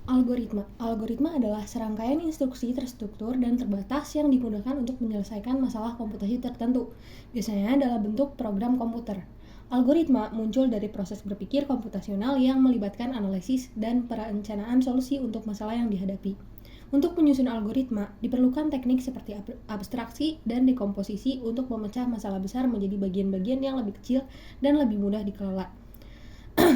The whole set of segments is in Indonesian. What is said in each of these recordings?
Algoritma. Algoritma adalah serangkaian instruksi terstruktur dan terbatas yang digunakan untuk menyelesaikan masalah komputasi tertentu, biasanya dalam bentuk program komputer. Algoritma muncul dari proses berpikir komputasional yang melibatkan analisis dan perencanaan solusi untuk masalah yang dihadapi. Untuk menyusun algoritma, diperlukan teknik seperti abstraksi dan dekomposisi untuk memecah masalah besar menjadi bagian-bagian yang lebih kecil dan lebih mudah dikelola.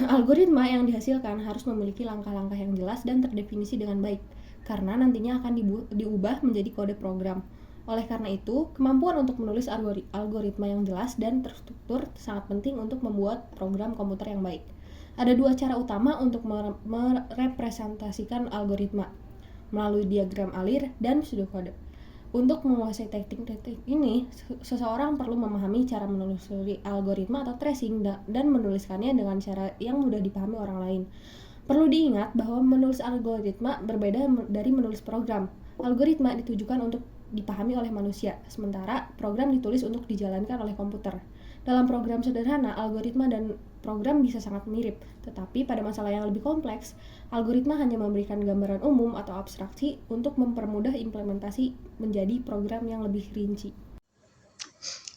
Algoritma yang dihasilkan harus memiliki langkah-langkah yang jelas dan terdefinisi dengan baik, karena nantinya akan diubah menjadi kode program. Oleh karena itu, kemampuan untuk menulis algoritma yang jelas dan terstruktur sangat penting untuk membuat program komputer yang baik. Ada dua cara utama untuk merepresentasikan algoritma, melalui diagram alir dan pseudokode. Untuk menguasai teknik-teknik ini, seseorang perlu memahami cara menelusuri algoritma atau tracing dan menuliskannya dengan cara yang mudah dipahami orang lain. Perlu diingat bahwa menulis algoritma berbeda dari menulis program. Algoritma ditujukan untuk dipahami oleh manusia, sementara program ditulis untuk dijalankan oleh komputer. Dalam program sederhana, algoritma dan program bisa sangat mirip, tetapi pada masalah yang lebih kompleks, algoritma hanya memberikan gambaran umum atau abstraksi untuk mempermudah implementasi menjadi program yang lebih rinci.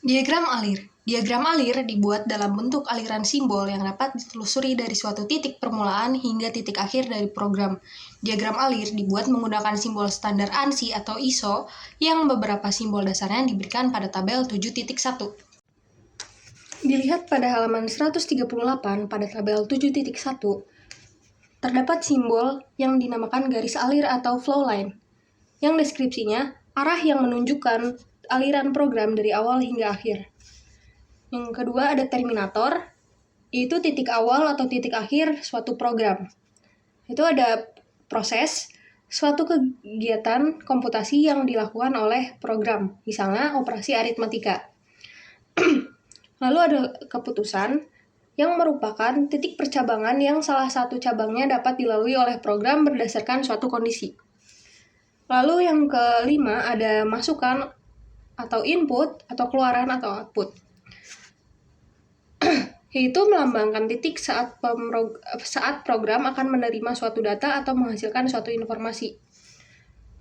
Diagram alir. Diagram alir dibuat dalam bentuk aliran simbol yang dapat ditelusuri dari suatu titik permulaan hingga titik akhir dari program. Diagram alir dibuat menggunakan simbol standar ANSI atau ISO yang beberapa simbol dasarnya diberikan pada tabel 7.1. Dilihat pada halaman 138 pada tabel 7.1, terdapat simbol yang dinamakan garis alir atau flow line, yang deskripsinya arah yang menunjukkan aliran program dari awal hingga akhir. Yang kedua ada terminator, yaitu titik awal atau titik akhir suatu program. Itu ada proses, suatu kegiatan komputasi yang dilakukan oleh program, misalnya operasi aritmatika. Lalu ada keputusan, yang merupakan titik percabangan yang salah satu cabangnya dapat dilalui oleh program berdasarkan suatu kondisi. Lalu yang kelima ada masukan atau input atau keluaran atau output, yaitu melambangkan titik saat program akan menerima suatu data atau menghasilkan suatu informasi.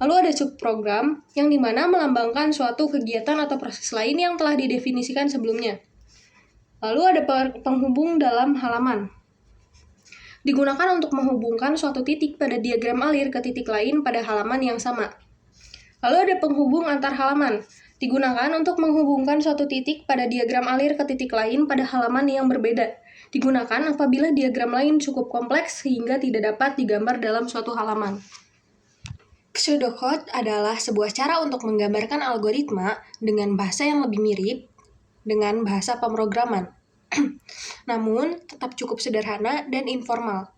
Lalu ada subprogram yang dimana melambangkan suatu kegiatan atau proses lain yang telah didefinisikan sebelumnya. Lalu ada penghubung dalam halaman. Digunakan untuk menghubungkan suatu titik pada diagram alir ke titik lain pada halaman yang sama. Lalu ada penghubung antar halaman. Digunakan untuk menghubungkan suatu titik pada diagram alir ke titik lain pada halaman yang berbeda. Digunakan apabila diagram lain cukup kompleks sehingga tidak dapat digambar dalam suatu halaman. Pseudocode adalah sebuah cara untuk menggambarkan algoritma dengan bahasa yang lebih mirip dengan bahasa pemrograman, namun tetap cukup sederhana dan informal.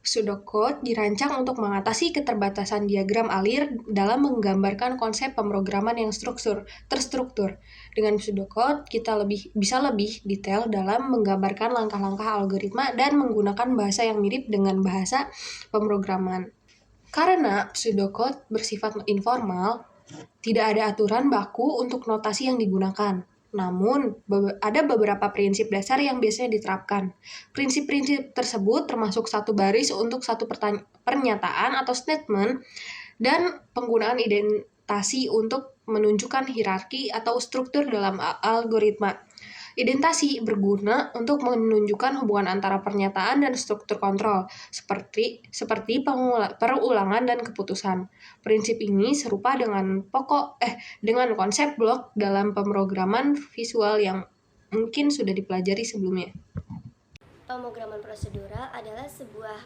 Pseudocode dirancang untuk mengatasi keterbatasan diagram alir dalam menggambarkan konsep pemrograman yang terstruktur. Dengan pseudocode, kita bisa lebih detail dalam menggambarkan langkah-langkah algoritma dan menggunakan bahasa yang mirip dengan bahasa pemrograman. Karena pseudocode bersifat informal, tidak ada aturan baku untuk notasi yang digunakan. Namun, ada beberapa prinsip dasar yang biasanya diterapkan. Prinsip-prinsip tersebut termasuk satu baris untuk satu pernyataan atau statement, dan penggunaan identasi untuk menunjukkan hierarki atau struktur dalam algoritma. Identasi berguna untuk menunjukkan hubungan antara pernyataan dan struktur kontrol, seperti perulangan dan keputusan. Prinsip ini serupa dengan konsep blok dalam pemrograman visual yang mungkin sudah dipelajari sebelumnya. Pemrograman prosedural adalah sebuah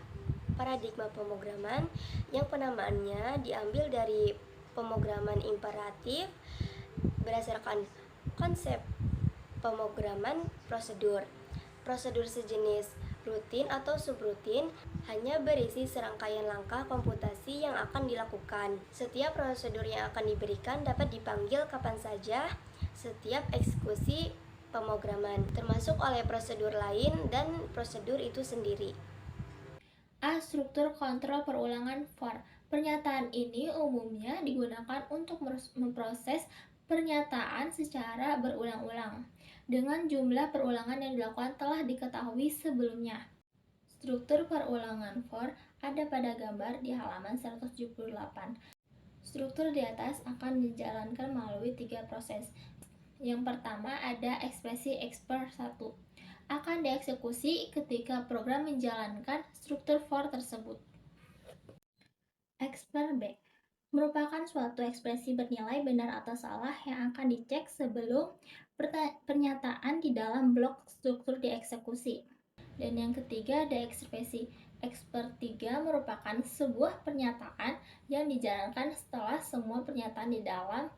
paradigma pemrograman yang penamaannya diambil dari pemrograman imperatif berdasarkan konsep pemrograman prosedur. Prosedur sejenis rutin atau subrutin hanya berisi serangkaian langkah komputasi yang akan dilakukan. Setiap prosedur yang akan diberikan dapat dipanggil kapan saja setiap eksekusi pemrograman, termasuk oleh prosedur lain dan prosedur itu sendiri. A. Struktur kontrol perulangan for. Pernyataan ini umumnya digunakan untuk memproses pernyataan secara berulang-ulang dengan jumlah perulangan yang dilakukan telah diketahui sebelumnya. Struktur perulangan for ada pada gambar di halaman 178. Struktur di atas akan dijalankan melalui 3 proses. Yang pertama ada ekspresi expr 1. Akan dieksekusi ketika program menjalankan struktur for tersebut. Expr B merupakan suatu ekspresi bernilai benar atau salah yang akan dicek sebelum pernyataan di dalam blok struktur dieksekusi. Dan yang ketiga ada ekspresi expr 3 merupakan sebuah pernyataan yang dijalankan setelah semua pernyataan di dalam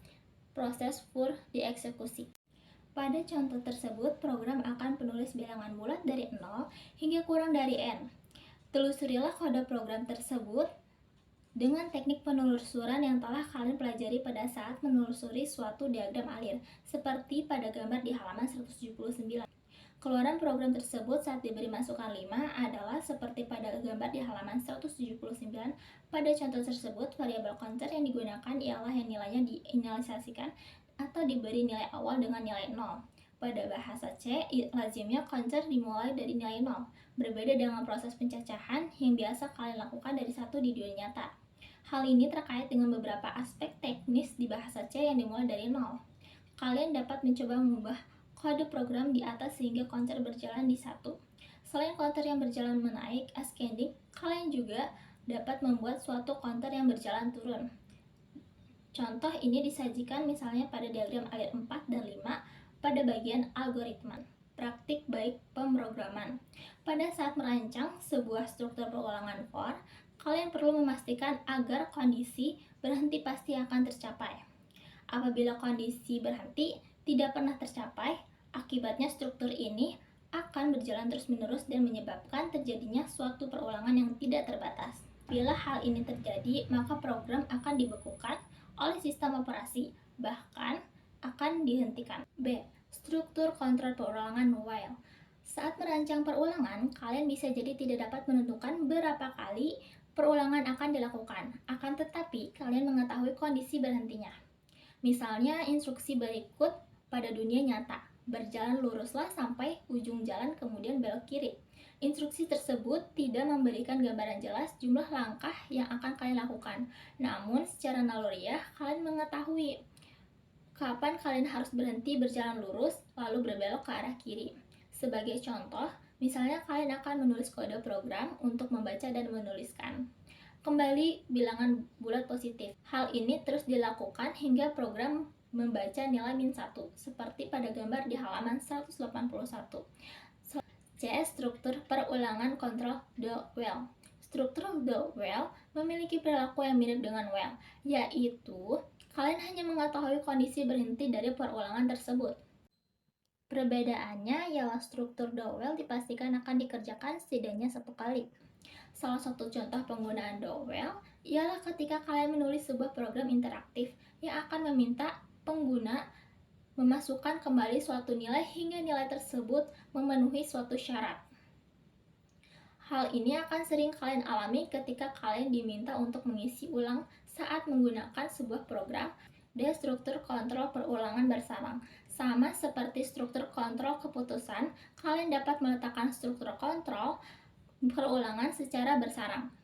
proses for dieksekusi. Pada contoh tersebut, program akan penulis bilangan bulat dari 0 hingga kurang dari n. Telusurilah kode program tersebut dengan teknik penelusuran yang telah kalian pelajari pada saat menelusuri suatu diagram alir, seperti pada gambar di halaman 179. Keluaran program tersebut saat diberi masukan 5 adalah seperti pada gambar di halaman 179. Pada contoh tersebut, variabel counter yang digunakan ialah yang nilainya diinisialisasikan atau diberi nilai awal dengan nilai 0. Pada bahasa C, lazimnya counter dimulai dari nilai 0, berbeda dengan proses pencacahan yang biasa kalian lakukan dari 1 di dunia nyata. Hal ini terkait dengan beberapa aspek teknis di bahasa C yang dimulai dari 0. Kalian dapat mencoba mengubah kode program di atas sehingga counter berjalan di 1. Selain counter yang berjalan menaik ascending, kalian juga dapat membuat suatu counter yang berjalan turun. Contoh ini disajikan misalnya pada diagram alir 4 dan 5 pada bagian algoritma. Praktik baik pemrograman. Pada saat merancang sebuah struktur perulangan for, kalian perlu memastikan agar kondisi berhenti pasti akan tercapai. Apabila kondisi berhenti tidak pernah tercapai, akibatnya struktur ini akan berjalan terus-menerus dan menyebabkan terjadinya suatu perulangan yang tidak terbatas. Bila hal ini terjadi, maka program akan dibekukan oleh sistem operasi, bahkan akan dihentikan. B. Struktur kontrol perulangan while. Saat merancang perulangan, kalian bisa jadi tidak dapat menentukan berapa kali perulangan akan dilakukan, akan tetapi kalian mengetahui kondisi berhentinya. Misalnya instruksi berikut pada dunia nyata, berjalan luruslah sampai ujung jalan kemudian belok kiri. Instruksi tersebut tidak memberikan gambaran jelas jumlah langkah yang akan kalian lakukan, namun secara naluriah kalian mengetahui kapan kalian harus berhenti berjalan lurus lalu berbelok ke arah kiri. Sebagai contoh, misalnya kalian akan menulis kode program untuk membaca dan menuliskan kembali bilangan bulat positif. Hal ini terus dilakukan hingga program membaca nilai -1, seperti pada gambar di halaman 181. C. Struktur perulangan kontrol the while. Struktur the while memiliki perilaku yang mirip dengan while, yaitu kalian hanya mengetahui kondisi berhenti dari perulangan tersebut. Perbedaannya ialah struktur the while dipastikan akan dikerjakan setidaknya 1 kali. Salah satu contoh penggunaan the while ialah ketika kalian menulis sebuah program interaktif yang akan meminta pengguna memasukkan kembali suatu nilai hingga nilai tersebut memenuhi suatu syarat. Hal ini akan sering kalian alami ketika kalian diminta untuk mengisi ulang saat menggunakan sebuah program. D. Struktur kontrol perulangan bersarang. Sama seperti struktur kontrol keputusan, kalian dapat meletakkan struktur kontrol perulangan secara bersarang.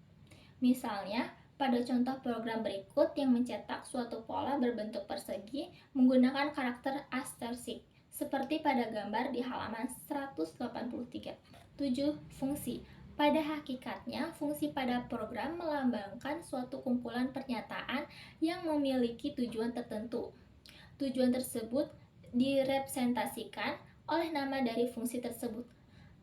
Misalnya, pada contoh program berikut yang mencetak suatu pola berbentuk persegi menggunakan karakter asterisik, seperti pada gambar di halaman 183. 7. Fungsi. Pada hakikatnya, fungsi pada program melambangkan suatu kumpulan pernyataan yang memiliki tujuan tertentu. Tujuan tersebut direpresentasikan oleh nama dari fungsi tersebut.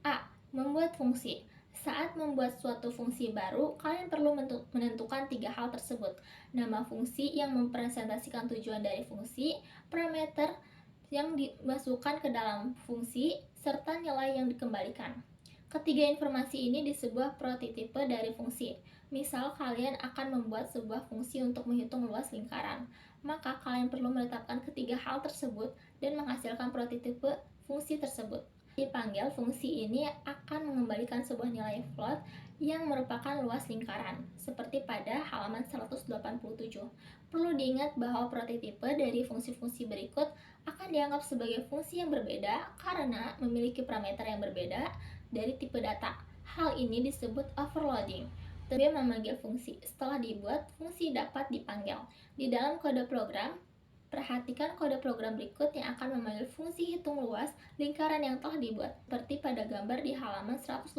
A. Membuat fungsi. Saat membuat suatu fungsi baru, kalian perlu menentukan 3 hal tersebut. Nama fungsi yang mempresentasikan tujuan dari fungsi, parameter yang dimasukkan ke dalam fungsi, serta nilai yang dikembalikan. Ketiga informasi ini disebut prototipe dari fungsi. Misal kalian akan membuat sebuah fungsi untuk menghitung luas lingkaran, maka kalian perlu menetapkan ketiga hal tersebut dan menghasilkan prototipe fungsi tersebut. Dipanggil fungsi ini akan mengembalikan sebuah nilai float yang merupakan luas lingkaran, seperti pada halaman 187. Perlu diingat bahwa prototipe dari fungsi-fungsi berikut akan dianggap sebagai fungsi yang berbeda karena memiliki parameter yang berbeda dari tipe data. Hal ini disebut overloading. Tapi memanggil fungsi. Setelah dibuat, fungsi dapat dipanggil. Di dalam kode program, perhatikan kode program berikut yang akan memanggil fungsi hitung luas lingkaran yang telah dibuat, seperti pada gambar di halaman 188.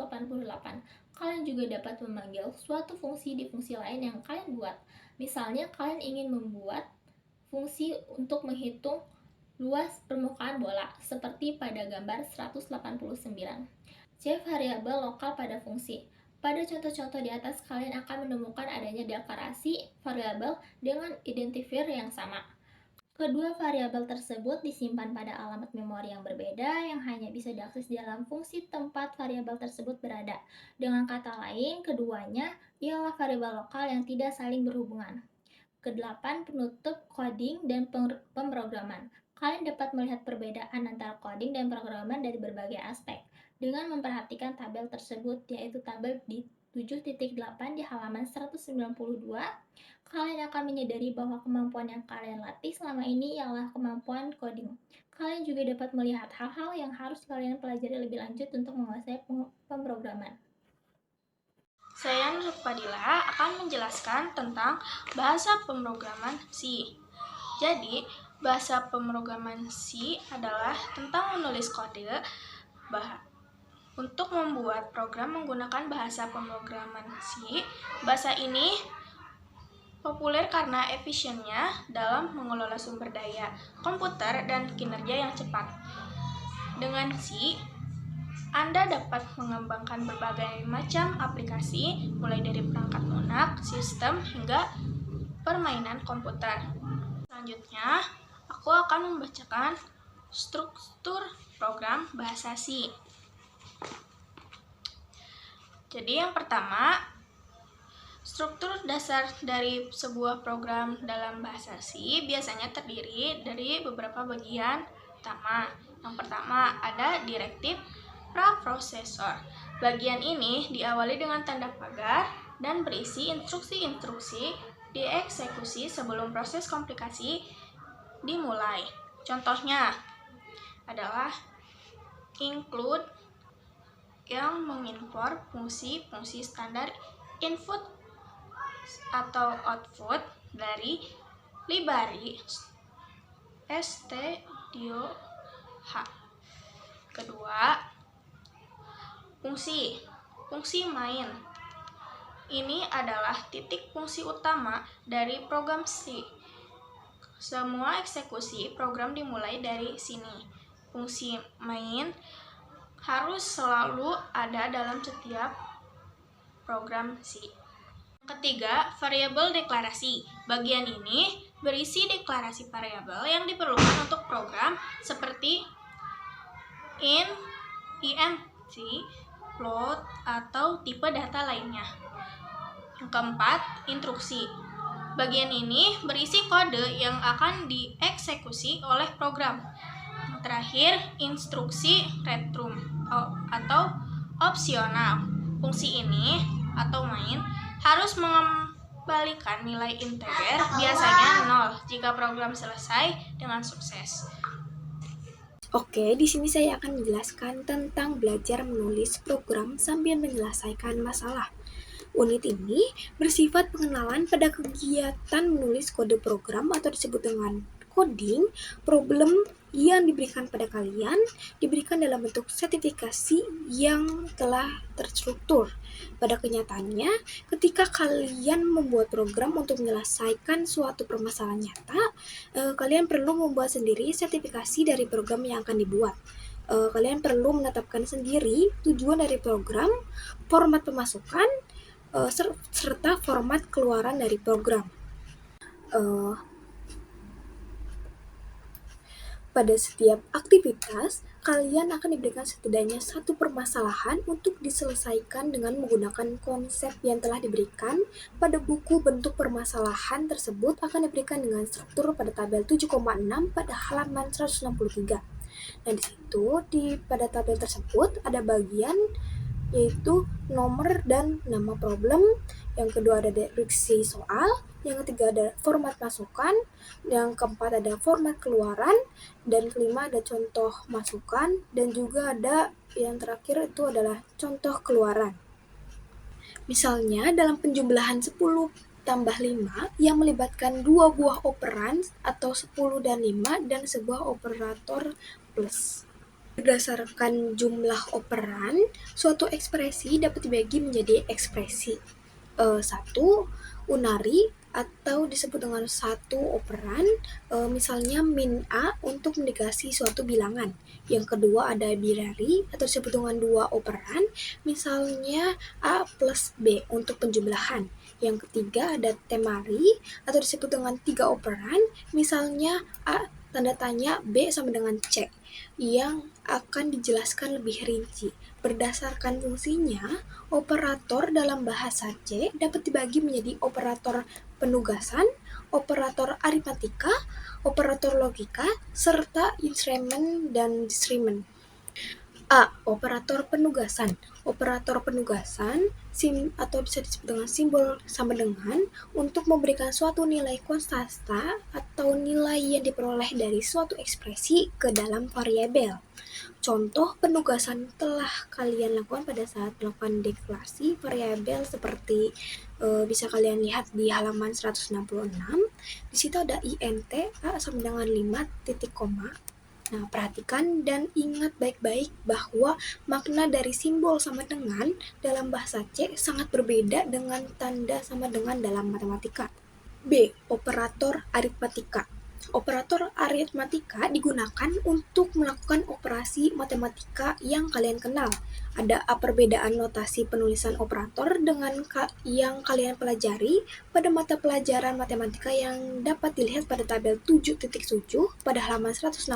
Kalian juga dapat memanggil suatu fungsi di fungsi lain yang kalian buat. Misalnya, kalian ingin membuat fungsi untuk menghitung luas permukaan bola, seperti pada gambar 189. Cek variabel lokal pada fungsi. Pada contoh-contoh di atas, kalian akan menemukan adanya deklarasi variabel dengan identifier yang sama. Kedua variabel tersebut disimpan pada alamat memori yang berbeda yang hanya bisa diakses di dalam fungsi tempat variabel tersebut berada. Dengan kata lain, keduanya ialah variabel lokal yang tidak saling berhubungan. Kedelapan, penutup coding dan pemrograman. Kalian dapat melihat perbedaan antara coding dan pemrograman dari berbagai aspek dengan memperhatikan tabel tersebut, yaitu tabel di 7.8 di halaman 192. Kalian akan menyadari bahwa kemampuan yang kalian latih selama ini ialah kemampuan coding. Kalian juga dapat melihat hal-hal yang harus kalian pelajari lebih lanjut untuk menguasai pemrograman. Saya Nur Fadila akan menjelaskan tentang bahasa pemrograman C. Jadi, bahasa pemrograman C adalah tentang menulis kode. Untuk membuat program menggunakan bahasa pemrograman C, bahasa ini populer karena efisiennya dalam mengelola sumber daya komputer dan kinerja yang cepat. Dengan C, Anda dapat mengembangkan berbagai macam aplikasi, mulai dari perangkat lunak, sistem, hingga permainan komputer. Selanjutnya, aku akan membacakan struktur program bahasa C. Jadi yang pertama, struktur dasar dari sebuah program dalam bahasa C biasanya terdiri dari beberapa bagian utama. Yang pertama ada direktif preprosesor. Bagian ini diawali dengan tanda pagar dan berisi instruksi-instruksi dieksekusi sebelum proses komplikasi dimulai. Contohnya adalah include yang mengimport fungsi-fungsi standar input atau output dari library stdio.h. Kedua, fungsi main. Ini adalah titik fungsi utama dari program C. Semua eksekusi program dimulai dari sini. Fungsi main harus selalu ada dalam setiap program C. Ketiga, variabel deklarasi. Bagian ini berisi deklarasi variabel yang diperlukan untuk program seperti int, int, float, atau tipe data lainnya. Yang keempat, instruksi. Bagian ini berisi kode yang akan dieksekusi oleh program. Yang terakhir, instruksi return atau opsional. Fungsi ini atau main harus mengembalikan nilai integer, biasanya 0, jika program selesai dengan sukses. Oke, di sini saya akan menjelaskan tentang belajar menulis program sambil menyelesaikan masalah. Unit ini bersifat pengenalan pada kegiatan menulis kode program atau disebut dengan coding. Problem yang diberikan pada kalian diberikan dalam bentuk sertifikasi yang telah terstruktur. Pada kenyataannya, ketika kalian membuat program untuk menyelesaikan suatu permasalahan nyata, kalian perlu membuat sendiri sertifikasi dari program yang akan dibuat. Kalian perlu menetapkan sendiri tujuan dari program, format pemasukan, serta format keluaran dari program. Pada setiap aktivitas, kalian akan diberikan setidaknya satu permasalahan untuk diselesaikan dengan menggunakan konsep yang telah diberikan. Pada buku bentuk permasalahan tersebut akan diberikan dengan struktur pada tabel 7,6 pada halaman 163. Nah, di situ pada tabel tersebut ada bagian yaitu nomor dan nama problem, yang kedua ada deskripsi soal, yang ketiga ada format masukan, yang keempat ada format keluaran, dan kelima ada contoh masukan, dan juga ada yang terakhir itu adalah contoh keluaran. Misalnya dalam penjumlahan 10 tambah 5 yang melibatkan 2 buah operan atau 10 dan 5 dan sebuah operator plus. Berdasarkan jumlah operan, suatu ekspresi dapat dibagi menjadi ekspresi 1 unari atau disebut dengan satu operan, misalnya min A untuk mendekati suatu bilangan. Yang kedua ada binary atau disebut dengan 2 operan, misalnya A plus B untuk penjumlahan. Yang ketiga ada temari atau disebut dengan 3 operan, misalnya A tanda tanya B sama dengan C, yang akan dijelaskan lebih rinci. Berdasarkan fungsinya, operator dalam bahasa C dapat dibagi menjadi operator penugasan, operator aritmatika, operator logika, serta increment dan decrement. A. Operator penugasan. Operator penugasan atau bisa disebut dengan simbol sama dengan untuk memberikan suatu nilai konstanta atau nilai yang diperoleh dari suatu ekspresi ke dalam variabel. Contoh penugasan telah kalian lakukan pada saat melakukan deklarasi variabel seperti bisa kalian lihat di halaman 166. Di situ ada int A sama dengan 5 titik koma. Nah, perhatikan dan ingat baik-baik bahwa makna dari simbol sama dengan dalam bahasa C sangat berbeda dengan tanda sama dengan dalam matematika. B. Operator aritmatika. Operator aritmatika digunakan untuk melakukan operasi matematika yang kalian kenal. Ada perbedaan notasi penulisan operator dengan yang kalian pelajari pada mata pelajaran matematika yang dapat dilihat pada tabel 7.7 pada halaman 166.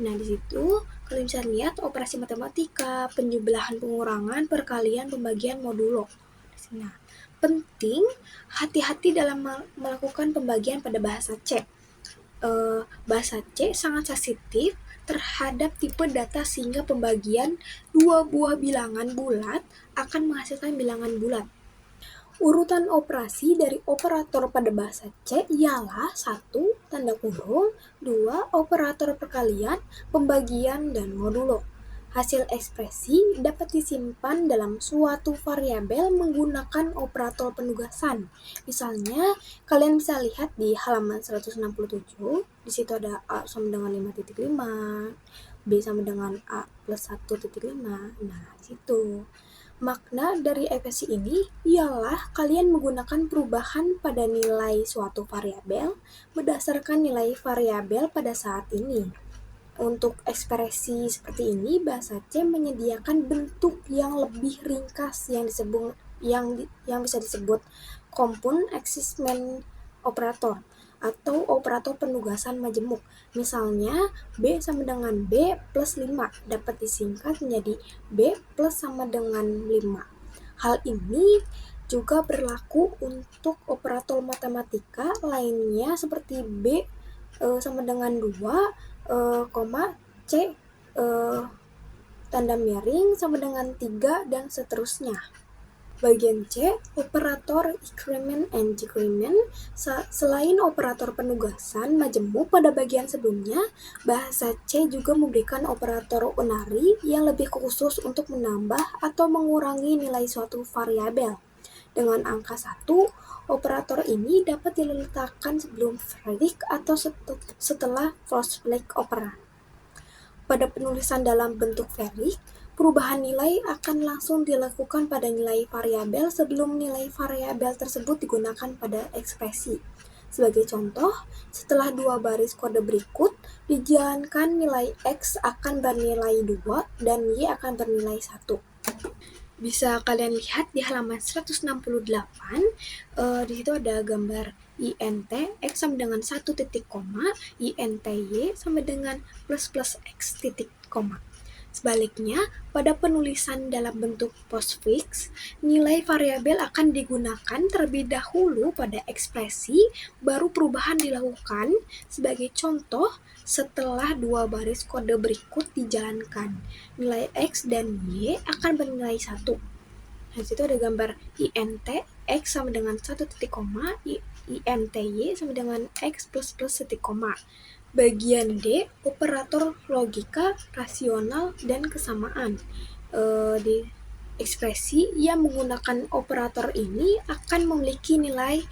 Nah, di situ kalian bisa lihat operasi matematika, penjumlahan, pengurangan, perkalian, pembagian, modulo. Nah, penting hati-hati dalam melakukan pembagian pada bahasa C. Bahasa C sangat sensitif terhadap tipe data sehingga pembagian 2 buah bilangan bulat akan menghasilkan bilangan bulat. Urutan operasi dari operator pada bahasa C ialah 1. Tanda kurung, 2. Operator perkalian, pembagian, dan modulo. Hasil ekspresi dapat disimpan dalam suatu variabel menggunakan operator penugasan. Misalnya, kalian bisa lihat di halaman 167, di situ ada A sama dengan 5.5, B sama dengan A plus 1.5. Nah, di situ. Makna dari ekspresi ini ialah kalian menggunakan perubahan pada nilai suatu variabel berdasarkan nilai variabel pada saat ini. Untuk ekspresi seperti ini, bahasa C menyediakan bentuk yang lebih ringkas yang bisa disebut compound existment operator atau operator penugasan majemuk. Misalnya, B sama dengan B plus 5 dapat disingkat menjadi B plus sama dengan 5. Hal ini juga berlaku untuk operator matematika lainnya seperti B sama dengan 2, C tanda miring sama dengan 3 dan seterusnya. Bagian C, operator increment and decrement. Selain operator penugasan majemuk pada bagian sebelumnya, bahasa C juga memberikan operator unary yang lebih khusus untuk menambah atau mengurangi nilai suatu variabel. Dengan angka 1, operator ini dapat diletakkan sebelum Fredrik atau setelah Postfix operan. Pada penulisan dalam bentuk Fredrik, perubahan nilai akan langsung dilakukan pada nilai variabel sebelum nilai variabel tersebut digunakan pada ekspresi. Sebagai contoh, setelah 2 baris kode berikut, dijalankan nilai X akan bernilai 2 dan Y akan bernilai 1. Bisa kalian lihat di halaman 168, di situ ada gambar int x sama dengan 1 titik koma, int y sama dengan plus x titik koma. Sebaliknya, pada penulisan dalam bentuk postfix, nilai variabel akan digunakan terlebih dahulu pada ekspresi, baru perubahan dilakukan. Sebagai contoh, setelah 2 baris kode berikut dijalankan, nilai X dan Y akan bernilai 1. Nah, di situ ada gambar int X sama dengan 1 titik koma, int Y sama dengan X plus titik koma. Bagian D, operator logika, rasional, dan kesamaan. ekspresi yang menggunakan operator ini akan memiliki nilai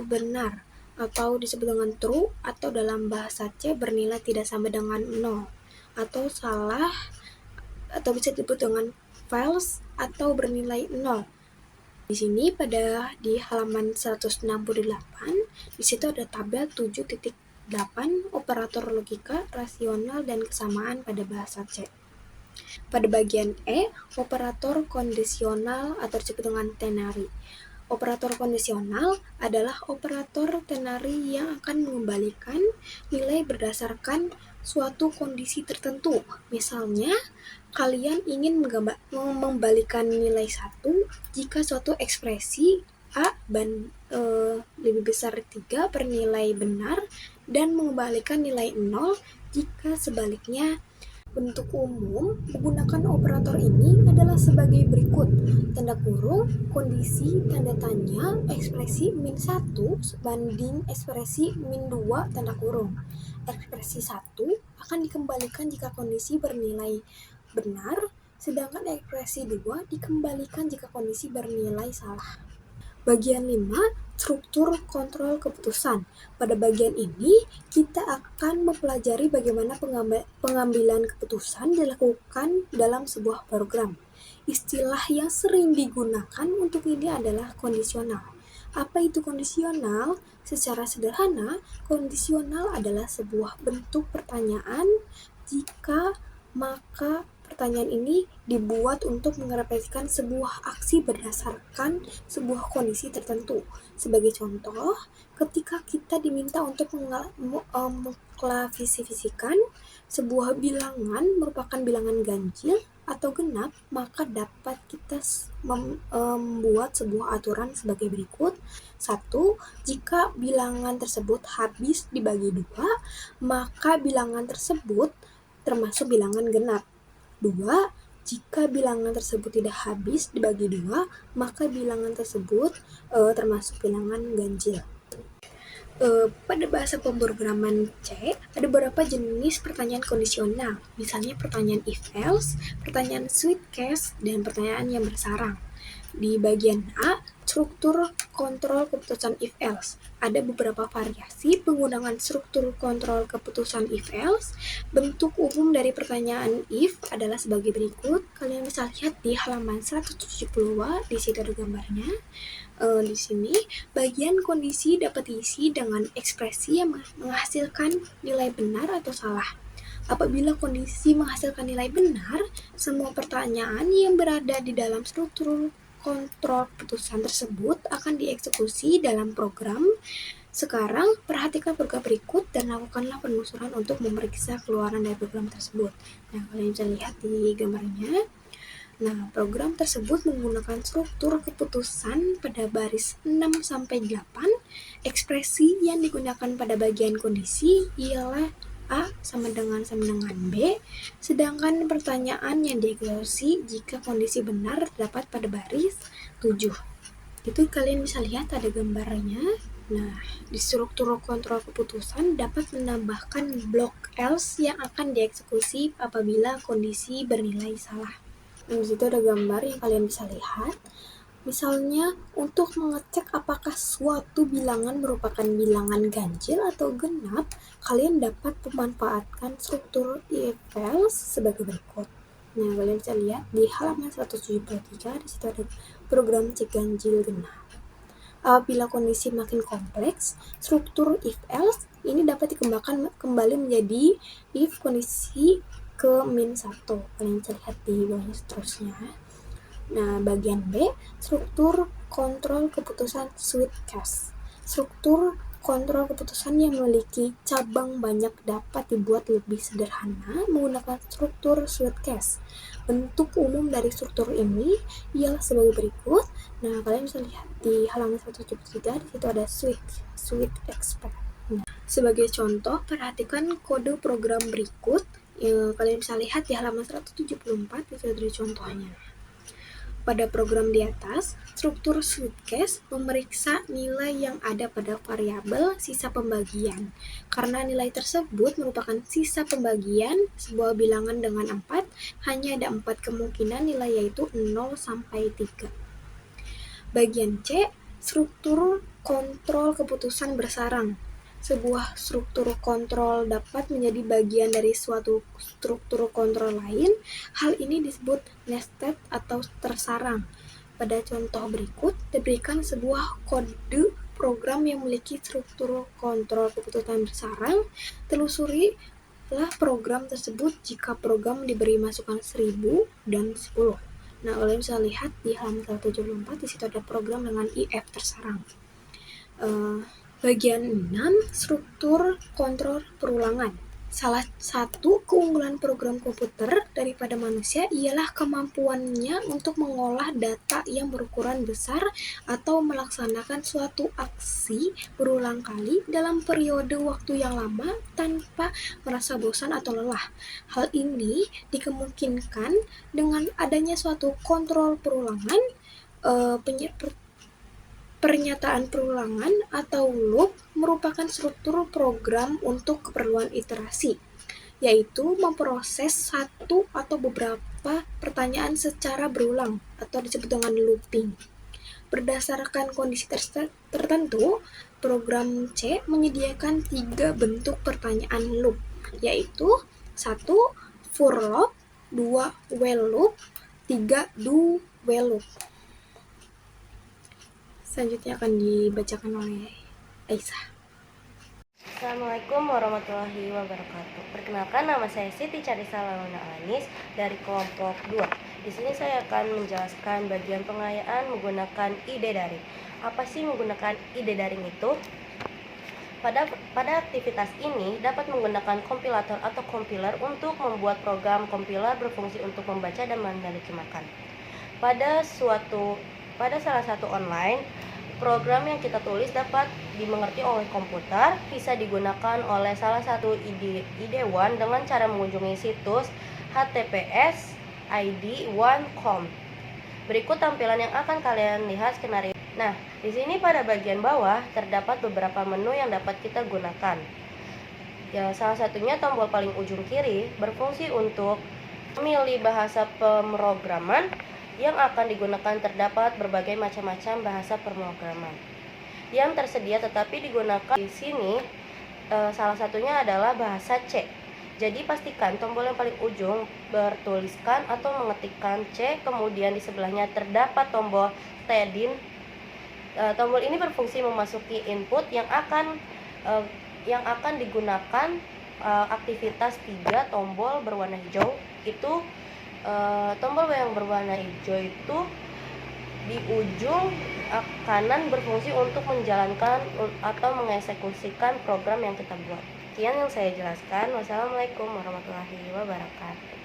benar atau disebut dengan true, atau dalam bahasa C bernilai tidak sama dengan 0, atau salah, atau bisa disebut dengan false atau bernilai 0. Di sini di halaman 168, di situ ada tabel 7.8 operator logika, rasional, dan kesamaan pada bahasa C. Pada bagian E, operator kondisional atau disebut dengan ternary. Operator kondisional adalah operator ternary yang akan mengembalikan nilai berdasarkan suatu kondisi tertentu. Misalnya, kalian ingin membalikan nilai 1 jika suatu ekspresi A lebih besar 3 bernilai benar, dan mengembalikan nilai 0 jika sebaliknya. Bentuk umum menggunakan operator ini adalah sebagai berikut: tanda kurung, kondisi, tanda tanya, ekspresi min 1 banding ekspresi min 2 tanda kurung. Ekspresi 1 akan dikembalikan jika kondisi bernilai benar, sedangkan ekspresi 2 dikembalikan jika kondisi bernilai salah. Bagian 5, struktur kontrol keputusan. Pada bagian ini, kita akan mempelajari bagaimana pengambilan keputusan dilakukan dalam sebuah program. Istilah yang sering digunakan untuk ini adalah kondisional. Apa itu kondisional? Secara sederhana, kondisional adalah sebuah bentuk pertanyaan jika maka pertanyaan ini dibuat untuk mengerepresentasikan sebuah aksi berdasarkan sebuah kondisi tertentu. Sebagai contoh, ketika kita diminta untuk mengklasifikasikan sebuah bilangan merupakan bilangan ganjil atau genap, maka dapat kita membuat sebuah aturan sebagai berikut. 1. Jika bilangan tersebut habis dibagi 2, maka bilangan tersebut termasuk bilangan genap. 2. Jika bilangan tersebut tidak habis dibagi 2, maka bilangan tersebut termasuk bilangan ganjil. Pada bahasa pemrograman C, ada beberapa jenis pertanyaan kondisional, misalnya pertanyaan if-else, pertanyaan switch case, dan pertanyaan yang bersarang. Di bagian A, struktur kontrol keputusan if-else. Ada beberapa variasi penggunaan struktur kontrol keputusan if-else. Bentuk umum dari pertanyaan if adalah sebagai berikut. Kalian bisa lihat di halaman 170, di situ ada gambarnya. Di sini, bagian kondisi dapat diisi dengan ekspresi yang menghasilkan nilai benar atau salah. Apabila kondisi menghasilkan nilai benar, semua pertanyaan yang berada di dalam struktur kontrol keputusan tersebut akan dieksekusi dalam program. Sekarang, perhatikan program berikut dan lakukanlah penelusuran untuk memeriksa keluaran dari program tersebut. Nah, kalian bisa lihat di gambarnya. Nah, program tersebut menggunakan struktur keputusan pada baris 6-8. Ekspresi yang digunakan pada bagian kondisi ialah A sama dengan B, sedangkan pertanyaan yang dieksekusi jika kondisi benar terdapat pada baris 7. Itu kalian bisa lihat ada gambarnya. Nah, di struktur kontrol keputusan dapat menambahkan blok else yang akan dieksekusi apabila kondisi bernilai salah. Di situ ada gambar yang kalian bisa lihat. Misalnya, untuk mengecek apakah suatu bilangan merupakan bilangan ganjil atau genap, kalian dapat memanfaatkan struktur if-else sebagai berikut. Nah, kalian bisa lihat di halaman 173, di situ ada program cek ganjil genap. Apabila kondisi makin kompleks, struktur if-else ini dapat dikembangkan kembali menjadi if kondisi ke min 1. Kalian bisa lihat di bawahnya seterusnya. Nah, bagian B, struktur kontrol keputusan switch case. Struktur kontrol keputusan yang memiliki cabang banyak dapat dibuat lebih sederhana menggunakan struktur switch case. Bentuk umum dari struktur ini ialah sebagai berikut. Nah, kalian bisa lihat di halaman 173, di situ ada switch expect. Nah, sebagai contoh, perhatikan kode program berikut. Kalian bisa lihat di halaman 174, itu ada contohnya. Pada program di atas, struktur suitcase memeriksa nilai yang ada pada variabel sisa pembagian. Karena nilai tersebut merupakan sisa pembagian sebuah bilangan dengan 4, hanya ada 4 kemungkinan nilai, yaitu 0 sampai 3. Bagian C, struktur kontrol keputusan bersarang. Sebuah struktur kontrol dapat menjadi bagian dari suatu struktur kontrol lain. Hal ini disebut nested atau tersarang. Pada contoh berikut, diberikan sebuah kode program yang memiliki struktur kontrol keputusan bersarang. Telusurilah program tersebut jika program diberi masukan 1000 dan 10. Nah, kalian bisa lihat di halaman 174, di situ ada program dengan if tersarang. Bagian 6, struktur kontrol perulangan. Salah satu keunggulan program komputer daripada manusia ialah kemampuannya untuk mengolah data yang berukuran besar atau melaksanakan suatu aksi berulang kali dalam periode waktu yang lama tanpa merasa bosan atau lelah. Hal ini dikemungkinkan dengan adanya suatu kontrol perulangan, pernyataan perulangan atau loop merupakan struktur program untuk keperluan iterasi, yaitu memproses satu atau beberapa pertanyaan secara berulang atau disebut dengan looping. Berdasarkan kondisi tertentu, program C menyediakan 3 bentuk pertanyaan loop, yaitu 1. For loop, 2. While loop, 3. Do while loop. Selanjutnya akan dibacakan oleh Aisyah. Assalamualaikum warahmatullahi wabarakatuh. Perkenalkan, nama saya Siti Carisa Launa Anis dari kelompok 2. Di sini saya akan menjelaskan bagian pengayaan menggunakan ide daring. Apa sih menggunakan ide daring itu? Pada aktivitas ini dapat menggunakan kompilator atau compiler untuk membuat program compiler berfungsi untuk membaca dan menerjemahkan. Pada salah satu online, program yang kita tulis dapat dimengerti oleh komputer, bisa digunakan oleh salah satu IDE1 dengan cara mengunjungi situs https://id1.com. Berikut tampilan yang akan kalian lihat skenario. Nah, di sini pada bagian bawah terdapat beberapa menu yang dapat kita gunakan. Ya, salah satunya tombol paling ujung kiri berfungsi untuk memilih bahasa pemrograman yang akan digunakan. Terdapat berbagai macam-macam bahasa pemrograman yang tersedia tetapi digunakan di sini. Salah satunya adalah bahasa C. Jadi pastikan tombol yang paling ujung bertuliskan atau mengetikkan C, kemudian di sebelahnya terdapat tombol Tedin. Tombol ini berfungsi memasuki input yang akan digunakan aktivitas 3. Tombol berwarna hijau itu tombol yang berwarna hijau itu di ujung kanan berfungsi untuk menjalankan atau mengeksekusikan program yang kita buat. Sekian yang saya jelaskan. Wassalamualaikum warahmatullahi wabarakatuh.